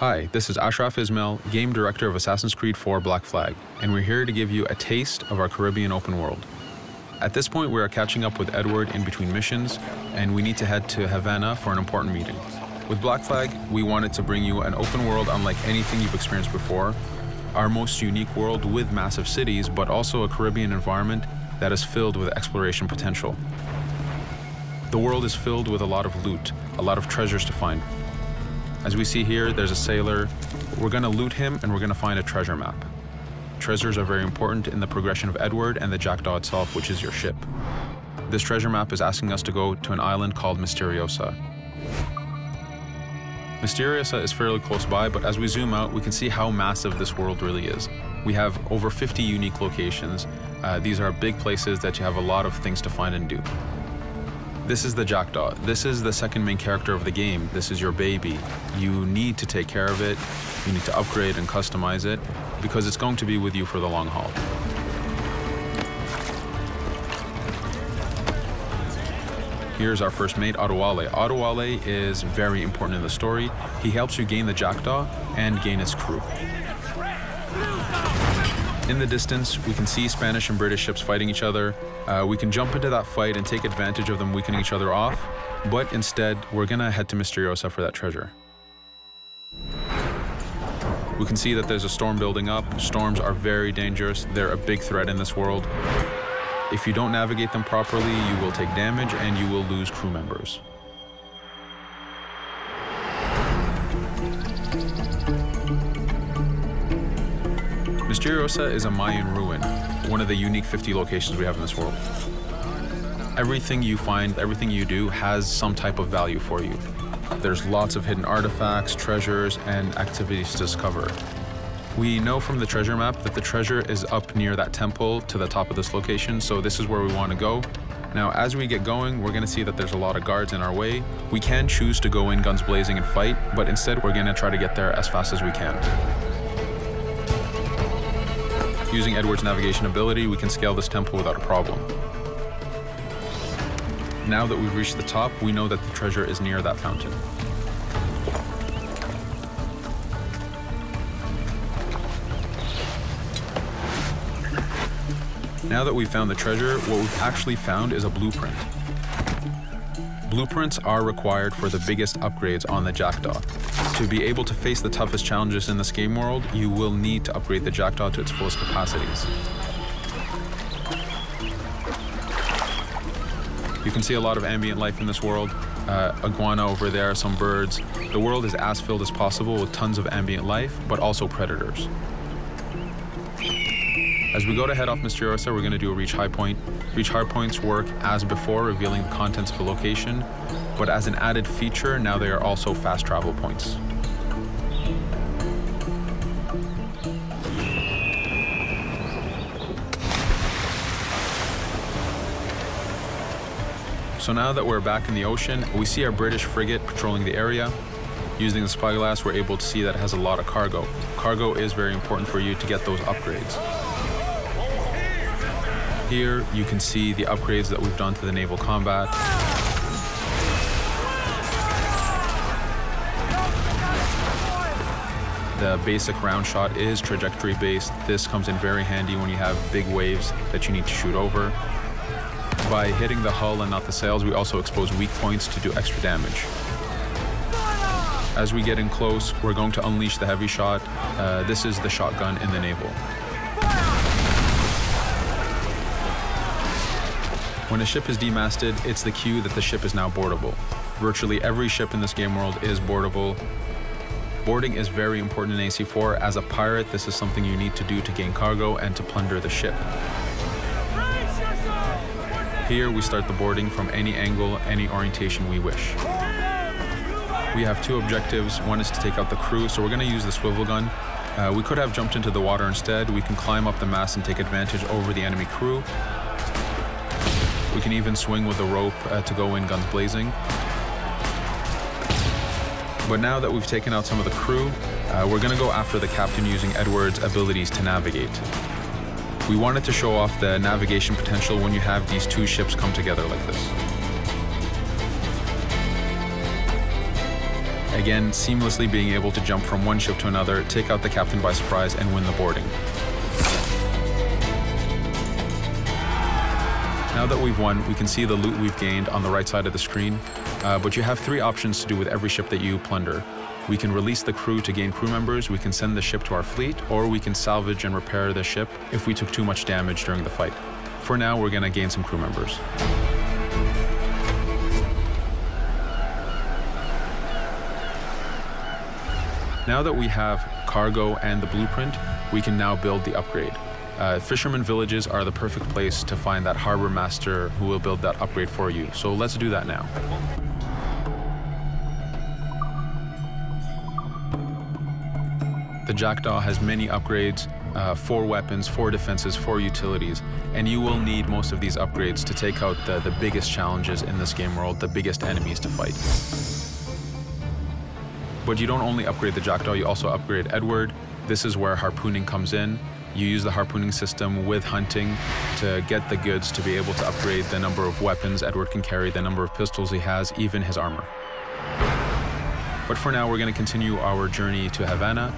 Hi, this is Ashraf Ismail, Game Director of Assassin's Creed 4 Black Flag, and we're here to give you a taste of our Caribbean open world. At this point, we are catching up with Edward in between missions, and we need to head to Havana for an important meeting. With Black Flag, we wanted to bring you an open world unlike anything you've experienced before, our most unique world with massive cities, but also a Caribbean environment that is filled with exploration potential. The world is filled with a lot of loot, a lot of treasures to find. As we see here, there's a sailor. We're going to loot him and we're going to find a treasure map. Treasures are very important in the progression of Edward and the Jackdaw itself, which is your ship. This treasure map is asking us to go to an island called Misteriosa. Misteriosa is fairly close by, but as we zoom out, we can see how massive this world really is. We have over 50 unique locations. These are big places that you have a lot of things to find and do. This is the Jackdaw. This is the second main character of the game. This is your baby. You need to take care of it. You need to upgrade and customize it because it's going to be with you for the long haul. Here's our first mate, Adewale. Adewale is very important in the story. He helps you gain the Jackdaw and gain its crew. In the distance, we can see Spanish and British ships fighting each other. We can jump into that fight and take advantage of them weakening each other off, but instead, we're gonna head to Misteriosa for that treasure. We can see that there's a storm building up. Storms are very dangerous. They're a big threat in this world. If you don't navigate them properly, you will take damage and you will lose crew members. Misteriosa is a Mayan ruin, one of the unique 50 locations we have in this world. Everything you find, everything you do has some type of value for you. There's lots of hidden artifacts, treasures, and activities to discover. We know from the treasure map that the treasure is up near that temple to the top of this location, so this is where we want to go. Now, as we get going, we're going to see that there's a lot of guards in our way. We can choose to go in guns blazing and fight, but instead we're going to try to get there as fast as we can. Using Edward's navigation ability, we can scale this temple without a problem. Now that we've reached the top, we know that the treasure is near that fountain. Now that we've found the treasure, what we've actually found is a blueprint. Blueprints are required for the biggest upgrades on the Jackdaw. To be able to face the toughest challenges in this game world, you will need to upgrade the Jackdaw to its fullest capacities. You can see a lot of ambient life in this world. Iguana over there, some birds. The world is as filled as possible with tons of ambient life, but also predators. As we go to head off Misteriosa, we're going to do a reach high point. Reach high points work as before, revealing the contents of a location, but as an added feature, now they are also fast travel points. So now that we're back in the ocean, we see our British frigate patrolling the area. Using the spyglass, we're able to see that it has a lot of cargo. Cargo is very important for you to get those upgrades. Here, you can see the upgrades that we've done to the naval combat. The basic round shot is trajectory based. This comes in very handy when you have big waves that you need to shoot over. By hitting the hull and not the sails, we also expose weak points to do extra damage. As we get in close, we're going to unleash the heavy shot. This is the shotgun in the naval. When a ship is demasted, it's the cue that the ship is now boardable. Virtually every ship in this game world is boardable. Boarding is very important in AC4. As a pirate, this is something you need to do to gain cargo and to plunder the ship. Here, we start the boarding from any angle, any orientation we wish. We have two objectives. One is to take out the crew, so we're going to use the swivel gun. We could have jumped into the water instead. We can climb up the mast and take advantage over the enemy crew. We can even swing with the rope to go in guns blazing. But now that we've taken out some of the crew, we're going to go after the captain using Edward's abilities to navigate. We wanted to show off the navigation potential when you have these two ships come together like this. Again, seamlessly being able to jump from one ship to another, take out the captain by surprise, and win the boarding. Now that we've won, we can see the loot we've gained on the right side of the screen, but you have 3 options to do with every ship that you plunder. We can release the crew to gain crew members, we can send the ship to our fleet, or we can salvage and repair the ship if we took too much damage during the fight. For now, we're going to gain some crew members. Now that we have cargo and the blueprint, we can now build the upgrade. Fisherman villages are the perfect place to find that harbor master who will build that upgrade for you. So let's do that now. The Jackdaw has many upgrades, 4 weapons, 4 defenses, 4 utilities, and you will need most of these upgrades to take out the biggest challenges in this game world, the biggest enemies to fight. But you don't only upgrade the Jackdaw, you also upgrade Edward. This is where harpooning comes in. You use the harpooning system with hunting to get the goods to be able to upgrade the number of weapons Edward can carry, the number of pistols he has, even his armor. But for now, we're going to continue our journey to Havana.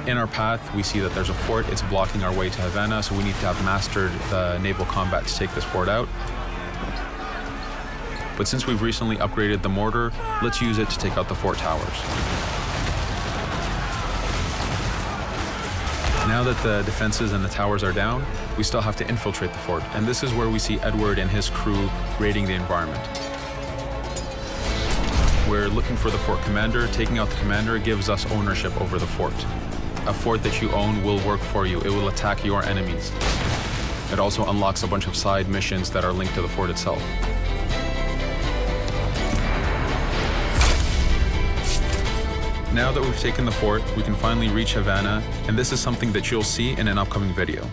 In our path, we see that there's a fort. It's blocking our way to Havana, so we need to have mastered the naval combat to take this fort out. But since we've recently upgraded the mortar, let's use it to take out the fort towers. Now that the defenses and the towers are down, we still have to infiltrate the fort. And this is where we see Edward and his crew raiding the environment. We're looking for the fort commander. Taking out the commander gives us ownership over the fort. A fort that you own will work for you. It will attack your enemies. It also unlocks a bunch of side missions that are linked to the fort itself. Now that we've taken the fort, we can finally reach Havana, and this is something that you'll see in an upcoming video.